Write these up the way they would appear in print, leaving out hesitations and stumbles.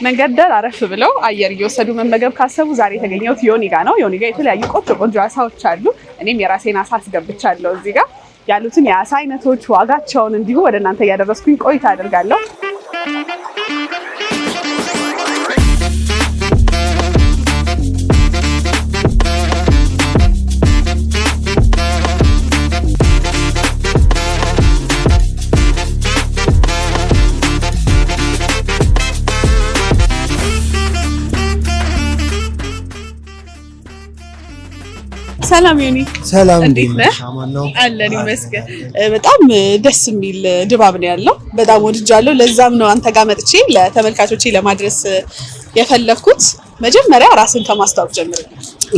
መንገድ ዳር አረፍ ብለው አየር እየወሰዱ መመገብ ካሰቡ ዛሬ የተገኘሁት ዮኒ ጋ ነው። ዮኒ ጋ የተለያዩ ቆንጆ አሳዎች አሉ። እኔም የራሴን አሳ አስገብቻለሁ። እዚህ ጋር ያሉትን የአሳ አይነቶች ዋጋቸውን እንዲሁ ወደ እናንተ እያደረስኩኝ ቆይታ አደርጋለሁ። ሰላም ዮኒ። ሰላም እንዴት ነህ? አለን ይመስገን። በጣም ደስ የሚል ድባብ ነው ያለው። በጣም ወድጃለሁ። ለዛም ነው አንተ ጋር መጥቼ ለተመልካቾቼ ለማድረስ የፈለኩት። መጀመሪያ ራስን ከማስተዋወቅ ጀምርልኝ።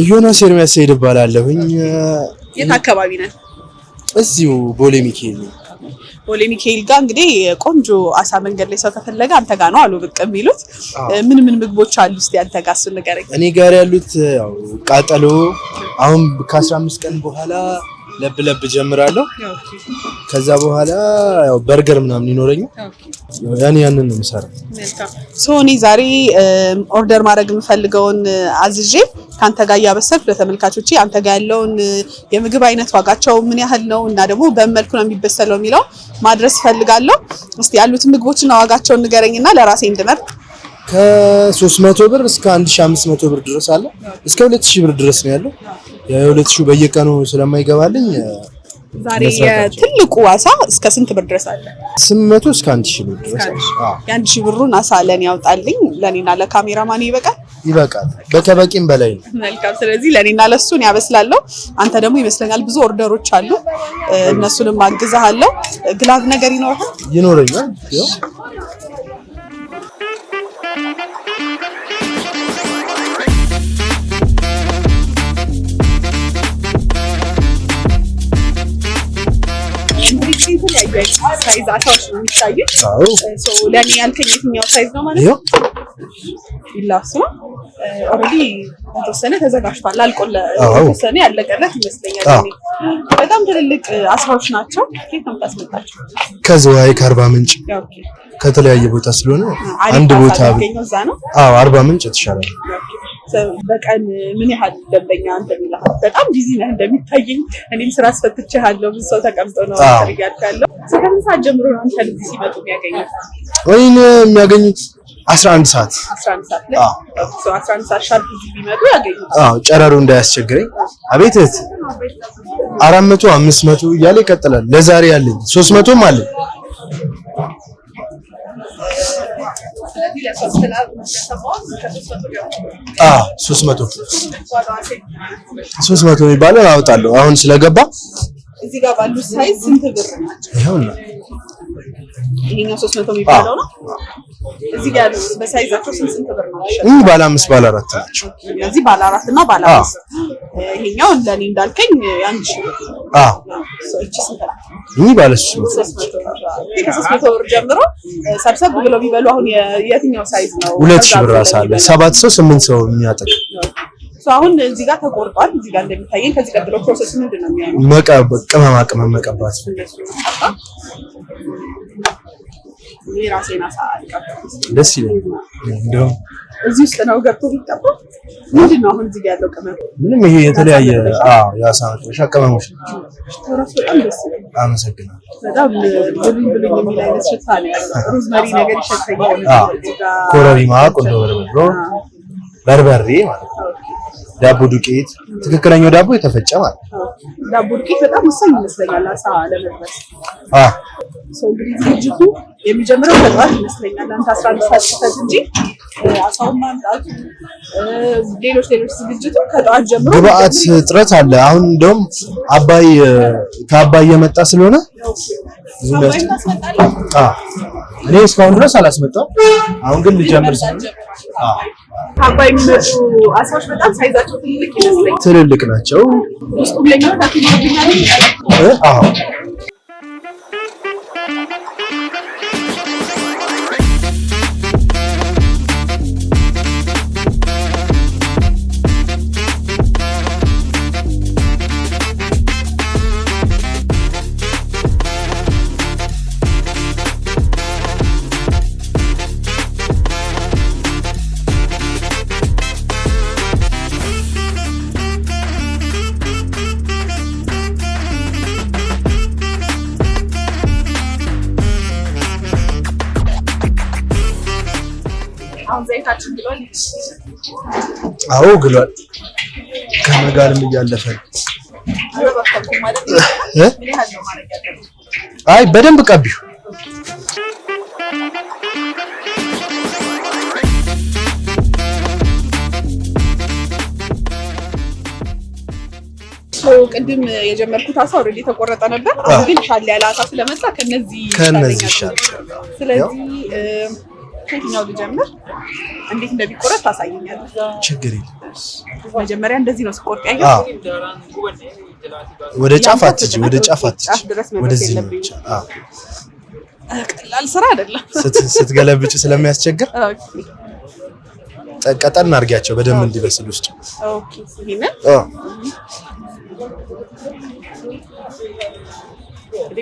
ዮናስ ኤርሚያስ ይባላለሁኝ። የት አካባቢ ነህ? እዚሁ ቦሌ ሚካኤል ነው። ቦሌ ሚካኤል ጋር እንግዲህ ቆንጆ አሳ መንገድ ላይ ሰው ከፈለገ አንተ ጋር ነው አሉ ብቅ የሚሉት። ምን ምግቦች አሉ እስቲ አንተ ጋር እሱን ንገረኝ። እኔ ጋር ያሉት ያው ቃጠሎ አሁን ከ15 ቀን በኋላ ለብ ጀምራለሁ። ከዛ በኋላ ያው በርገር ምናምን ይኖረኛል። ያንን ነው የምሰራው። እኔ ዛሬ ኦርደር ማድረግ የምፈልገውን አዝዤ ካንተ ጋር እያበሰልኩ ለተመልካቾቼ አንተ ጋር ያለውን የምግብ አይነት ዋጋቸው ምን ያህል ነው እና ደግሞ በመልኩ ነው የሚበሰለው የሚለው ማድረስ ፈልጋለሁ። እስቲ ያሉት ምግቦችና ዋጋቸውን ንገረኝና ለራሴ እንድመርጥ። ከ300 ብር እስከ 1500 ብር ድረስ አለ። እስከ 2000 ብር ድረስ ነው ያለው። የ2000 በየቀኑ ስለማይገባልኝ ዛሬ የትልቁ አሳ እስከ ስንት ብር ድረስ አለ? 800 እስከ 1000 ብር ድረስ አለ። የ1000 ብሩን አሳ ለኔ ያውጣልኝ። ለኔና ለካሜራማን ይበቃል? ይበቃል። በተበቂም በላይ ነው። መልካም። ስለዚህ ለኔና ለሱን ያበስላለሁ። አንተ ደግሞ ይመስለኛል ብዙ ኦርደሮች አሉ፣ እነሱንም አግዛለሁ። ግላቭ ነገር ይኖረኛል። ሳይዝ አሳዎች ነው የሚታዩት። ለኔ ያልከኝ የትኛው ሳይዝ ነው ማለት ነው? ይላስ ነው ኦልሬዲ ተወሰነ ተዘጋጅቷል። ተወሰነ ያለቀለት ይመስለኛል። በጣም ትልልቅ አሳዎች ናቸው። ከየት ነው የምታስመጣቸው? ከዝዋይ ከአርባ ምንጭ ከተለያየ ቦታ ስለሆነ አንድ ቦታ ነው። አርባ ምንጭ የተሻለ ነው። በቀን ምን ያህል ደንበኛ እንደሚላህ? በጣም ቢዚ ነህ እንደሚታየኝ። እኔም ስራ አስፈትቼሃለሁ። ብዙ ሰው ተቀምጦ ነው ያልካለው። ከምን ሰዓት ጀምሮ ነው አንተ እዚህ ሲመጡ የሚያገኙት? የሚያገኙት 11 ሰዓት ላይ 11 ሰዓት ሻርፕ እዚህ ቢመጡ ያገኙት። ጨረሩ እንዳያስቸግረኝ። አቤት 400 500 እያለ ይቀጥላል። ለዛሬ ያለኝ 300ም አለ። አዎ 300 የሚባለው አወጣለሁ። አሁን ስለገባ እዚህ ጋር ባሉ ሳይዝ ስንት ብር ናቸው? ይሄኛው 300 የሚባለው ነው። እዚህ ጋር በሳይዛቸው ስንት ብር ነው? ባለ 5 ባለ 4 ናቸው። እዚህ ባለ 4 እና ባለ 5። ይሄኛው ለኔ እንዳልከኝ 1000 ብር። እቺ ስንት ነው? ባለ 300 ብር ጀምሮ ሰብሰብ ብለው ቢበሉ አሁን የትኛው ሳይዝ ነው? 2000 ብር አለ። 7 ሰው 8 ሰው የሚያጠቅ አሁን እዚህ ጋር ተቆርጧል። እዚህ ጋር እንደሚታየኝ ከዚህ ቀጥሎ ፕሮሰስ ምንድን ነው የሚሆነው? ቅመማ መቀባት። የራሴን አሳ አልቀባም። ደስ ይላል። እንደው እዚህ ውስጥ ነው ገብቶ የሚቀባው። ምንድን ነው አሁን እዚህ ጋር ያለው ቅመም? ምንም ይሄ የተለያየ የአሳ መጥበሻ ቅመሞች ናቸው። ራሱ በጣም ደስ ይላል። አመሰግናለሁ። በጣም ብሉኝ የሚል አይነት ሽታ ነው ያለው። ሩዝመሪ ነገር ይሸተኛል። ኮረሪማ፣ ቁንዶ በርበሬ ማለት ነው። ዳቦ ዱቄት፣ ትክክለኛው ዳቦ የተፈጨ ማለት ነው። ዳቦ ዱቄት በጣም ወሳኝ ይመስለኛል አሳ ለመጥበስ። እንግዲህ ዝግጅቱ የሚጀምረው ከጠዋት ይመስለኛል። አንተ 11 ሰዓት ሲፈጅ እንጂ አሳውን ማምጣቱ ሌሎች ዝግጅቱ ከጠዋት ጀምሮ ግብአት እጥረት አለ። አሁን እንደውም ከአባይ የመጣ ስለሆነ እኔ እስካሁን ድረስ አላስመጣም። አሁን ግን ልጀምር ስለሆነ ከአባይ የሚመጡ አሳዎች በጣም ሳይዛቸው ትልቅ ይመስለኛል። ትልልቅ ናቸው። ውስጡ ለኛው ታክሲኛል። አሁን ዘይታችን ግሏል። አዎ ግሏል። ከመጋልም እያለፈ አይ በደንብ ቀቢው። ቅድም የጀመርኩት አሳ ኦልሬዲ ተቆረጠ ነበር። አሁን ግን ሻል ያለ አሳ ስለመጣ ከነዚህ ይሻላል። ስለዚህ ከየትኛው ልጀምር? እንዴት እንደሚቆረጥ ታሳየኛለህ? ችግር የለም። መጀመሪያ እንደዚህ ነው ስቆርጥ ያየው። ወደ ጫፍ አትጂ፣ ወደ ጫፍ አትጂ፣ ወደዚህ ነው ብቻ። ቀላል ስራ አይደለም። ስትገለብጭ ስለሚያስቸግር ቀጠን አድርጊያቸው በደንብ እንዲበስል ውስጥ። ኦኬ ይሄንን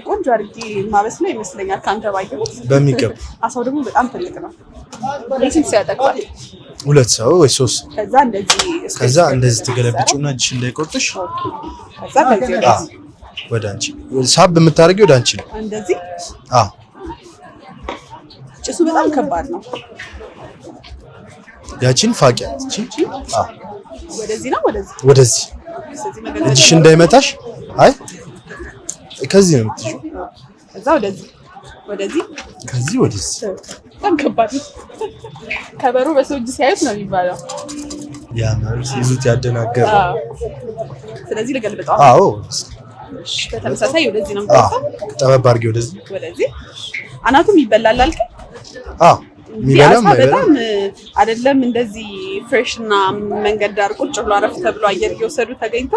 ቆንጆ አድርጌ ማበስለው ይመስለኛል ካንተ ባየሁት። በሚገባ አሳው ደግሞ በጣም ትልቅ ነው። ለስንት ሰው ያጠቃል? 2 ሰው ወይ 3። ከዛ እንደዚህ ትገለብጪውና እጅሽ እንዳይቆርጥሽ። ከዛ ከዚህ ወደ አንቺ ሳብ የምታደርጊው ወደ አንቺ ነው። እንደዚህ ጭሱ በጣም ከባድ ነው። ያቺን ፋቂያት እቺ ወደዚህ ነው ወደዚህ እጅሽ እንዳይመታሽ። አይ ከዚህ ነው የምትይው። ከዛ ወደዚህ ከዚህ ወደዚህ በጣም ከባድ ነው። ከበሩ በሰው እጅ ሲያዩት ነው የሚባለው። ያ ማለት ሲይዙት ያደናገር። ስለዚህ ልገልብጠው። አዎ እሺ። በተመሳሳይ ወደዚህ ነው የምትወጣው። ጠበብ አድርጌ ወደዚህ አናቱም ይበላል አልክ? የሚበላም በጣም አይደለም እንደዚህ ፍሬሽ እና መንገድ ዳር ቁጭ ብሎ አረፍ ተብሎ አየር እየወሰዱ ተገኝቶ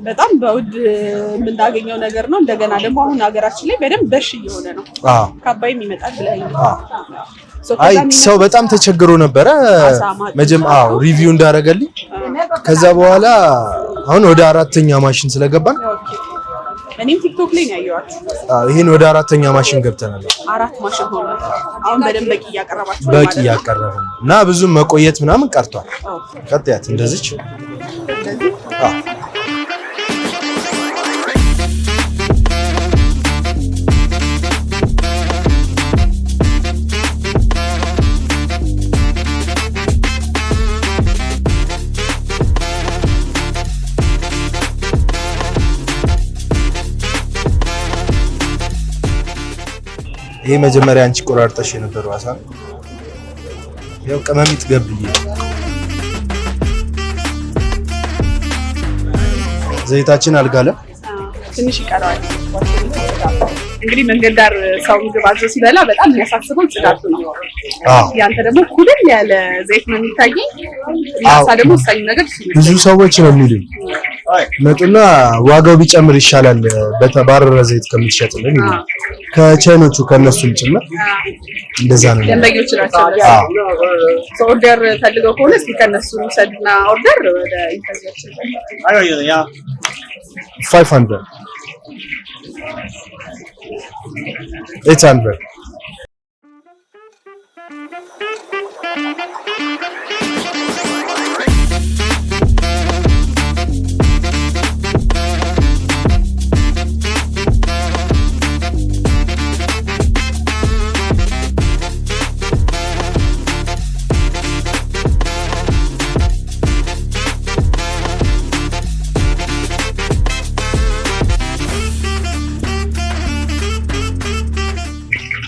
በጣም በውድ የምናገኘው ነገር ነው። እንደገና ደግሞ አሁን ሀገራችን ላይ በደንብ በሽ እየሆነ ነው። ከአባይም ይመጣል ብለኸኝ። አይ ሰው በጣም ተቸግሮ ነበረ ሪቪው እንዳደረገልኝ። ከዛ በኋላ አሁን ወደ 4ኛ ማሽን ስለገባን እኔም ቲክቶክ ላይ ነው ያየኋችሁ። ይሄን ወደ 4ኛ ማሽን ገብተናል። 4 ማሽን ሆነ። አሁን በደንብ በቂ እያቀረባችሁ ነው ማለት ነው። እያቀረብን እና ብዙም መቆየት ምናምን ቀርቷል። ቀጥያት እንደዚች ይሄ መጀመሪያ አንቺ ቆራርጠሽ የነበረው አሳ ያው ቅመሚት ገብዬ ዘይታችን አልጋለም፣ ትንሽ ይቀራል። እንግዲህ መንገድ ዳር ሰው ምግብ አዞ ሲበላ በጣም የሚያሳስበው ጽዳቱ ነው። ያንተ ደግሞ ኩልል ያለ ዘይት ነው የሚታየኝ። ያሳ ደግሞ ወሳኝ ነገር ብዙ ሰዎች ነው የሚሉኝ መጡና ዋጋው ቢጨምር ይሻላል በተባረረ ዘይት ከሚሸጥልን ከቻይኖቹ ከነሱም ጭምር እንደዛ ነው። ደንበኞች ናቸው። ኦርደር ፈልገው ከሆነ እስኪ ከነሱ ሰድና ኦርደር ወደ ኢንተርቪው 500 800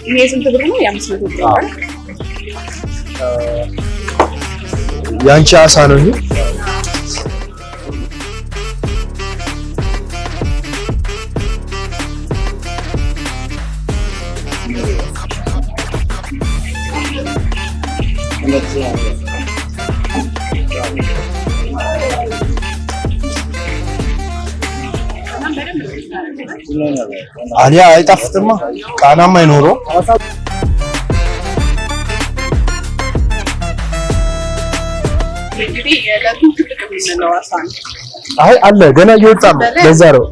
ይሄ ስንት ብር ነው? የ500 ብር ነው። ያንቺ አሳ ነው ይሄ። አሊያ አይጣፍጥማ፣ ቃናማ አይኖረው። እንግዲህ ለቱ ትልቅ የምንለው አሳ ነው። አይ አለ ገና እየወጣ ነው። ለዛ ነው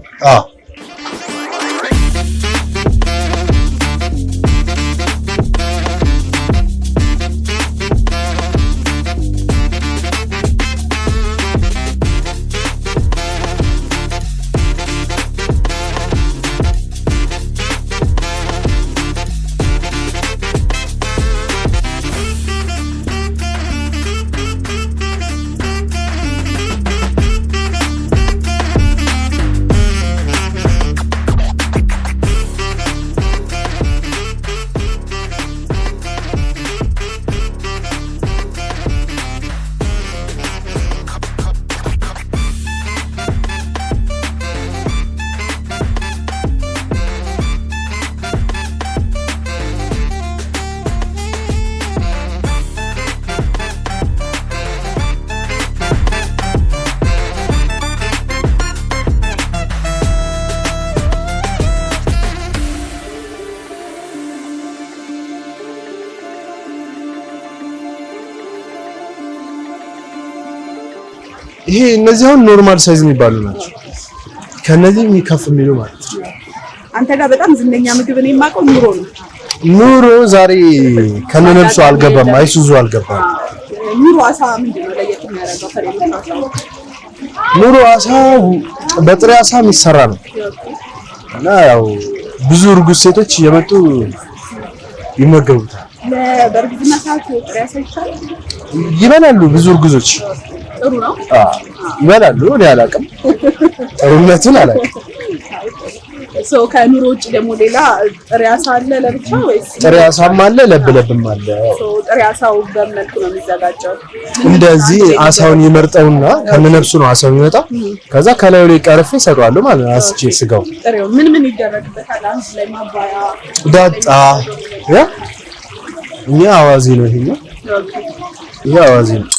ይሄ እነዚህ አሁን ኖርማል ሳይዝ የሚባሉ ናቸው። ከነዚህ የሚከፍ የሚሉ ማለት ነው። አንተ ጋር በጣም ዝነኛ ምግብ ነው የማውቀው ኑሮ ነው። ኑሮ ዛሬ ከነነብሱ አልገባም፣ አይሱዙ አልገባም። ኑሮ አሳ ምንድነው ለየት የሚያደርገው ከሌሎች አሳዎች? ኑሮ አሳ በጥሬ አሳ የሚሰራ ነው እና ያው ብዙ እርጉዝ ሴቶች እየመጡ ይመገቡታል። በእርግዝና ሰዓት ጥሬ አሳ ይቻላል? ይበላሉ ብዙ እርጉዞች። ጥሩ ነው። ይበላሉ። እኔ አላውቅም፣ ጥሩነቱን አላውቅም። ከኑሮ ውጭ ደግሞ ሌላ ጥሬ አሳ አለ ለብቻ ወይስ? ጥሬ አሳም አለ፣ ለብለብም አለ። ጥሬ አሳው በመልኩ ነው የሚዘጋጀው? እንደዚህ አሳውን ይመርጠውና ከነነፍሱ ነው አሳው የሚመጣው። ከዛ ከላዩ ላይ ቀርፌ ይሰጣሉ ማለት ነው። አስቼ ስጋው ጥሬው ምን ምን ይደረግበታል? አንድ ላይ ማባያ ዳጣ እኛ አዋዜ ነው ይሄኛው። ይሄ አዋዜ ነው።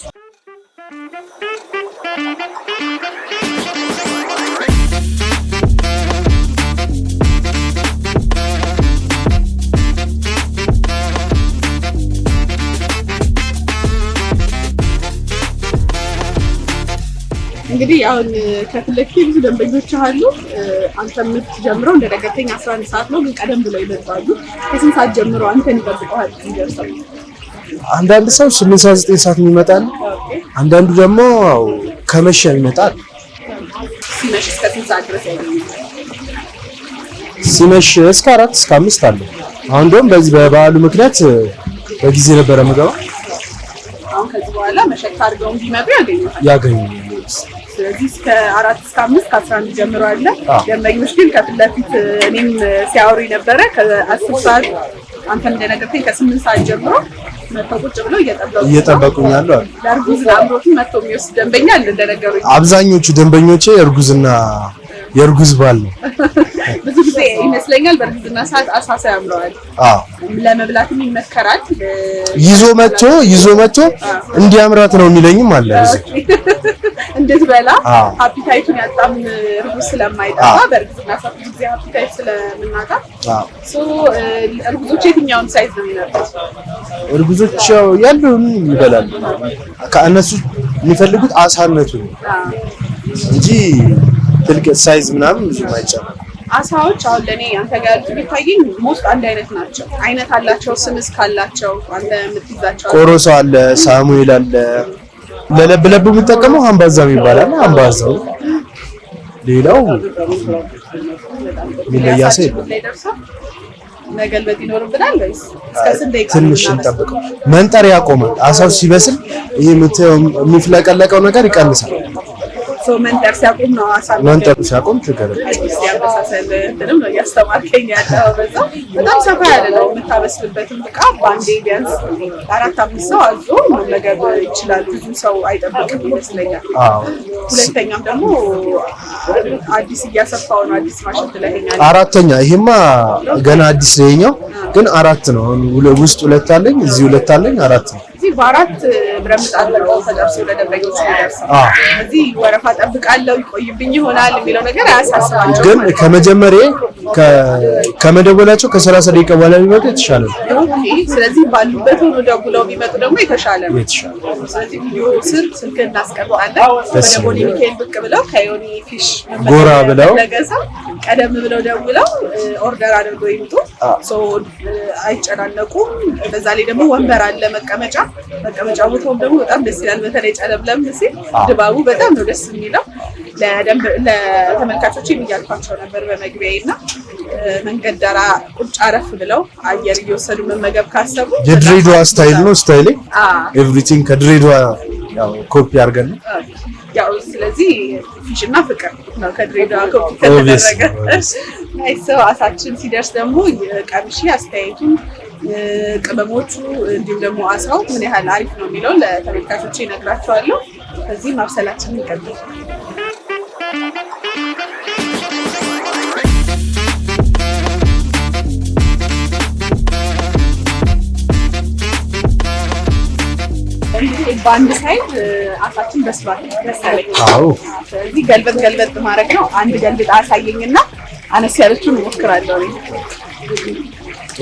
እንግዲህ አሁን ከፍለክ ብዙ ደንበኞች አሉ። አንተ የምትጀምረው እንደነገርከኝ 11 ሰዓት ነው፣ ግን ቀደም ብለው ይመጣሉ። ከስንት ሰዓት ጀምሮ አንተን ይጠብቀዋል ሲደርሰው? አንዳንድ ሰው 8 ሰዓት 9 ሰዓት ይመጣል። አንዳንዱ ደግሞ ከመሸ ይመጣል። ሲመሽ እስከ ስንት ሰዓት ድረስ ያገኛል? ሲመሽ እስከ 4 እስከ 5 አለ። አሁን ደግሞ በዚህ በበዓሉ ምክንያት በጊዜ ነበረ የምገባው። አሁን ከዚህ በኋላ መሸት አድርገው ቢመጡ ያገኙታል። ስለዚህ እስከ 4 እስከ 5 ከ11 ጀምሮ አለ። ደንበኞች ግን ከፊት ለፊት እኔም ሲያወሩ ነበረ ከ10 ሰዓት አንተም እንደነገርከኝ ከ8 ሰዓት ጀምሮ መጥተው ቁጭ ብለው እየጠበቁኝ አሉ። ለእርጉዝ አምሮቱ መጥተው የሚወስድ ደንበኛ አለ እንደነገሩኝ። አብዛኞቹ ደንበኞቼ እርጉዝና የእርጉዝ ባል ነው። ብዙ ጊዜ ይመስለኛል በእርግዝና ሰዓት አሳሳ ያምረዋል። ለመብላትም ይመከራል። ይዞ መጥቶ እንዲያምራት ነው የሚለኝም አለ። እንድትበላ አፒታይቱን ያጣም እርጉዝ ስለማይጠፋ በእርግዝና ሰዓት ብዙ ጊዜ አፒታይት ስለምናጣ እርጉዞች የትኛውን ሳይዝ ነው የሚመርጡት? እርጉዞች ያሉን ይበላሉ። ከእነሱ የሚፈልጉት አሳነቱ እንጂ ትልቅ ሳይዝ ምናምን ብዙ አይቻልም። አሳዎች አሁን ለኔ አንተ ጋር ያሉት ቢታየኝ ሞስት አንድ አይነት ናቸው። አይነት አላቸው፣ ስምስ ካላቸው አንተ የምትይዛቸው ቆሮሶ አለ፣ ሳሙኤል አለ። ለለብለብ የሚጠቀመው አምባዛው ይባላል። አምባዛው ሌላው ሚለያሰ መገልበጥ ይኖርብናል ወይስ እስከ ስንት ደቂቃ ትንሽ እንጠብቀው? መንጠር ያቆማል። አሳው ሲበስል ይሄ የሚፍለቀለቀው ነገር ይቀንሳል። መንጠር ሲያቆም ነው አሳል መንጠር ሲያቆም ትገረም ያበሳሰል እንትንም ነው ያስተማርከኝ ያለው። በጣም ሰፋ ያለ ነው የምታበስልበትም ዕቃ በአንዴ ቢያንስ 4-5 ሰው አዞ መመገብ ይችላል። ብዙ ሰው አይጠብቅም ይመስለኛል። ሁለተኛም ደግሞ አዲስ እያሰፋው ነው። አዲስ ማሽን ትለኛለህ። አራተኛ ይሄማ ገና አዲስ ነኝው፣ ግን 4 ነው። ውስጥ 2 አለኝ፣ እዚህ 2 አለኝ፣ 4 ነው። እዚህ በ4 ብረምጣድ ነው ተደርሶ ለደንበኞች ይደርሳል። እዚህ ወረፋ ጠብቃለሁ ይቆይብኝ ይሆናል የሚለው ነገር አያሳስባቸው። ግን ከመጀመሪያ ከመደወላቸው ከ30 ደቂቃ በኋላ ቢመጡ የተሻለ ነው። ስለዚህ ባሉበት ሆኖ ደውለው ቢመጡ ደግሞ የተሻለ ነው። ስለዚህ ቪዲዮ ስር ስልክ እናስቀምጣለን። ወደ ቦሌ ሚካኤል ብቅ ብለው ከዮኒ ፊሽ ጎራ ብለው ቀደም ብለው ደውለው ኦርደር አድርገው ይምጡ። አይጨናነቁም። በዛ ላይ ደግሞ ወንበር አለ መቀመጫ ቦታውም ደግሞ በጣም ደስ ይላል። በተለይ ጨለምለም ሲል ድባቡ በጣም ነው ደስ የሚለው። ለተመልካቾች እያልኳቸው ነበር በመግቢያዬ እና መንገድ ዳር ቁጭ አረፍ ብለው አየር እየወሰዱ መመገብ ካሰቡ የድሬዳዋ ስታይል ነው። ስታይል ኤቭሪቲንግ ከድሬዳዋ ያው ኮፒ አድርገን ነው ያው። ስለዚህ ፊሽና ፍቅር ነው ከድሬዳዋ ኮፒ ከተደረገ። አይሰው አሳችን ሲደርስ ደግሞ ቀምሺ አስተያየቱን ቅመሞቹ እንዲሁም ደግሞ አሳው ምን ያህል አሪፍ ነው የሚለው ለተመልካቾች እነግራቸዋለሁ። ከዚህ ማብሰላችንን እንቀጥል። በአንድ ሳይድ አሳችን በስሏል መሰለኝ። ስለዚህ ገልበጥ ማድረግ ነው። አንድ ገልብጥ አሳየኝና አነስ ያለችውን እሞክራለሁ።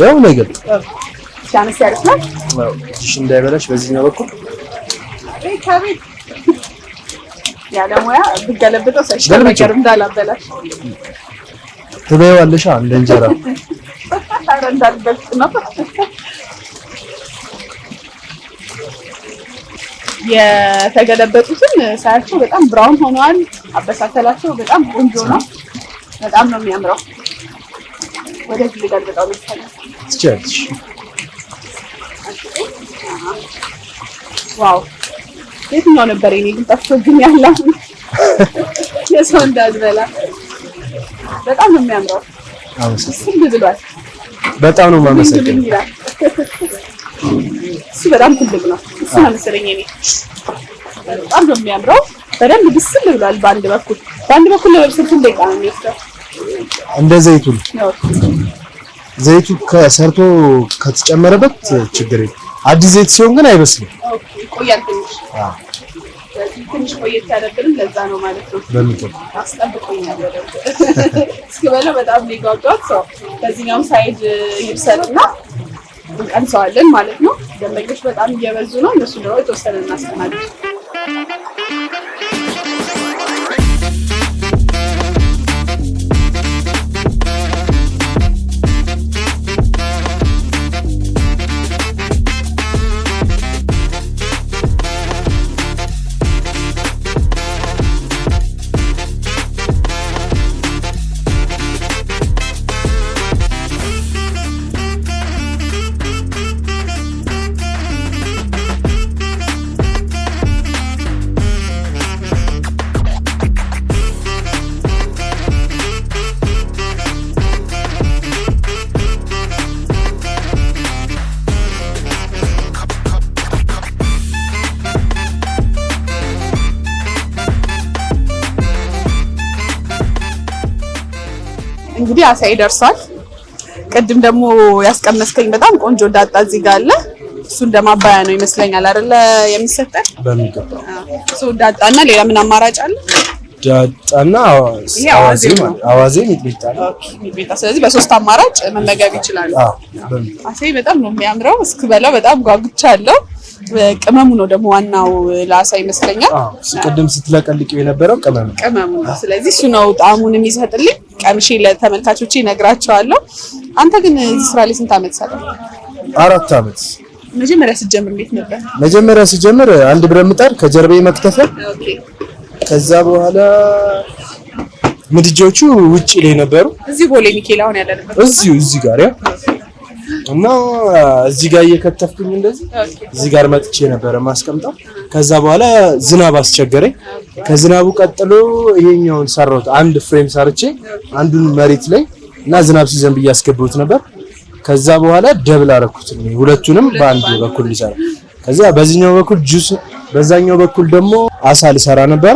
ያው ነገር አነስ ያለች ነው። እሺ እንዳይበላሽ በዚህኛው በኩል ያለሙያ ብገለብጠው ሳይሻል ነገር እንዳላበላሽ ትበይዋለሽ እንደ እንጀራ እንዳልበልጥ ነው። የተገለበጡትን ሳያቸው በጣም ብራውን ሆነዋል። አበሳሰላቸው በጣም ቆንጆ ነው። በጣም ነው የሚያምረው። ወደዚህ ልገልብጠው መሰለኝ። ትችያለሽ። ዋው የትኛው ነበር የኔ ግን ጠፍቶብኛል። የሰው እንዳልበላ በጣም ነው የሚያምረው። አመሰግናለሁ። ብሏል። በጣም ነው የማመሰግነው። እሱ በጣም ትልቅ ነው። እሱ ነው መሰለኝ እኔ በጣም ነው የሚያምረው። በደንብ ብስል ብሏል። በአንድ በኩል ለብሰት ደቂቃ ነው የሚወስደው። እንደ ዘይቱ ከሰርቶ ከተጨመረበት ችግር የለም። አዲስ ዘይት ሲሆን ግን አይበስልም። ኦኬ ቆያል ትንሽ ቆየት ያለብንም ለዛ ነው ማለት ነው። በሚገባ አስጠብቆኛል ወደው እስኪበለው በጣም ሊጓጓት ሰው በዚህኛው ሳይድ ይብሰልና እንቀንሰዋለን ማለት ነው። ደንበኞች በጣም እየበዙ ነው። እነሱ ደግሞ የተወሰነ እናስተናግድ። እንግዲህ አሳይ ደርሷል። ቅድም ደግሞ ያስቀመስከኝ በጣም ቆንጆ ዳጣ እዚህ ጋር አለ። እሱ እንደማባያ ነው ይመስለኛል አይደለ የሚሰጠን? በሚገባ እሱ ዳጣና ሌላ ምን አማራጭ አለ? ዳጣና አዋዜ ሚጥሚጣ። ስለዚህ በሶስት አማራጭ መመገብ ይችላሉ። አሳይ በጣም ነው የሚያምረው። እስክበላው በጣም ጓጉቻለሁ። ቅመሙ ነው ደግሞ ዋናው ለአሳ ይመስለኛል። ቅድም ስትለቀልቂው የነበረው ቅመሙ ነው። ስለዚህ እሱ ነው ጣዕሙን የሚሰጥልኝ። ቀምሼ ለተመልካቾቼ እነግራቸዋለሁ። አንተ ግን እዚህ ስራ ላይ ስንት ዓመት ሰራ? 4 ዓመት። መጀመሪያ ስትጀምር እንዴት ነበር? መጀመሪያ ስጀምር አንድ ብረት ምጣድ ከጀርባዬ መክተፊያ። ከዛ በኋላ ምድጃዎቹ ውጪ ላይ ነበሩ። እዚህ ቦሌ ሚካኤል አሁን ያለንበት እዚህ ጋር ያ እና እዚህ ጋር እየከተፍኩኝ እንደዚህ እዚህ ጋር መጥቼ ነበር ማስቀምጠው። ከዛ በኋላ ዝናብ አስቸገረኝ። ከዝናቡ ቀጥሎ ይሄኛውን ሰራሁት። አንድ ፍሬም ሰርቼ አንዱን መሬት ላይ እና ዝናብ ሲዘንብ እያስገባሁት ነበር። ከዛ በኋላ ደብል አደረኩት ሁለቱንም በአንድ በኩል ሊሰራ። ከዛ በዚህኛው በኩል ጁስ፣ በዛኛው በኩል ደግሞ አሳ ልሰራ ነበር።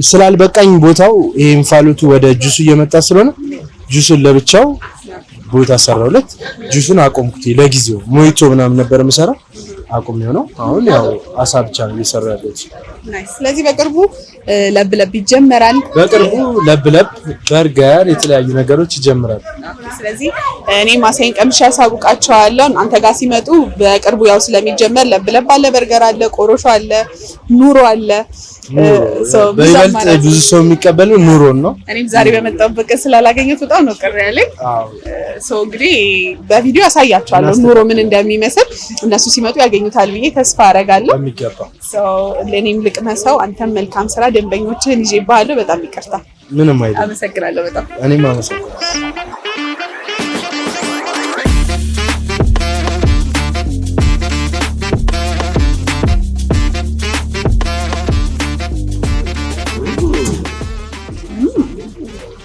ስላልበቃኝ ቦታው ይሄ እንፋሎቱ ወደ ጁሱ እየመጣ ስለሆነ ጁሱን ለብቻው ቦታ ሰራውለት። ጁሱን አቆምኩት ለጊዜው። ሞይቶ ምናምን ነበር የምሰራው አቆም ነው። አሁን ያው አሳ ብቻ ነው እየሰራው ያለሁት። ናይስ። ስለዚህ በቅርቡ ለብለብ ይጀመራል። ለብለብ በርገር፣ የተለያዩ ነገሮች ይጀምራሉ። ስለዚህ እኔ ማሳይን ቀምሼ አሳውቃቸዋለሁ። አንተ ጋር ሲመጡ በቅርቡ ያው ስለሚጀመር ለብለብ አለ፣ በርገር አለ፣ ቆሮሾ አለ፣ ኑሮ አለ። በይበልጥ ብዙ ሰው የሚቀበለው ኑሮን ነው። እኔም ዛሬ በመጣሁበት ስላላገኘሁት በጣም ነው ቅር ያለኝ። እንግዲህ በቪዲዮ አሳያቸዋለሁ ኑሮ ምን እንደሚመስል። እነሱ ሲመጡ ያገኙታል ብዬ ተስፋ አደርጋለሁ። በሚገባ ለእኔም ልቅመሰው። አንተም መልካም ስራ። ደንበኞችህን ይዤ ባለው በጣም ይቅርታ። ምንም አይደለም። አመሰግናለሁ በጣም። እኔም አመሰግናለሁ።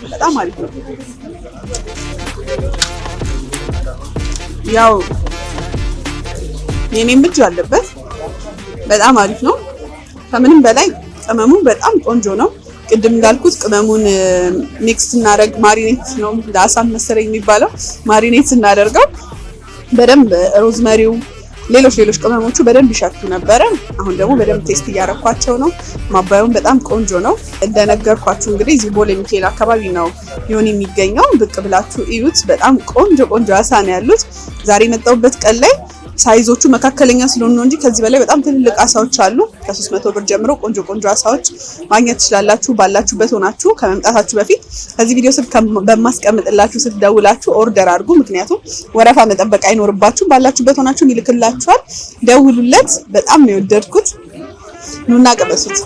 በጣም አሪፍ ነው። ያው የኔም እጅ አለበት። በጣም አሪፍ ነው። ከምንም በላይ ቅመሙ በጣም ቆንጆ ነው። ቅድም እንዳልኩት ቅመሙን ሚክስ እናደርግ ማሪኔት ነው ለአሳም መሰለኝ የሚባለው። ማሪኔት እናደርገው በደንብ ሮዝመሪው፣ ሌሎች ቅመሞቹ በደንብ ይሸቱ ነበረ። አሁን ደግሞ በደንብ ቴስት እያረኳቸው ነው። ማባያውን በጣም ቆንጆ ነው። እንደነገርኳችሁ እንግዲህ እዚህ ቦሌ ሚካኤል አካባቢ ነው ይሁን የሚገኘው። ብቅ ብላችሁ እዩት። በጣም ቆንጆ አሳ ነው ያሉት። ዛሬ የመጣሁበት ቀን ላይ ሳይዞቹ መካከለኛ ስለሆኑ ነው እንጂ ከዚህ በላይ በጣም ትልልቅ አሳዎች አሉ። ከ300 ብር ጀምሮ ቆንጆ አሳዎች ማግኘት ትችላላችሁ። ባላችሁበት ሆናችሁ ከመምጣታችሁ በፊት ከዚህ ቪዲዮ ስር በማስቀምጥላችሁ ስትደውላችሁ ኦርደር አድርጉ። ምክንያቱም ወረፋ መጠበቅ አይኖርባችሁም። ባላችሁበት ሆናችሁ ይልክላችኋል። ደውሉለት። በጣም ነው የወደድኩት። ኑና ቀበሱት።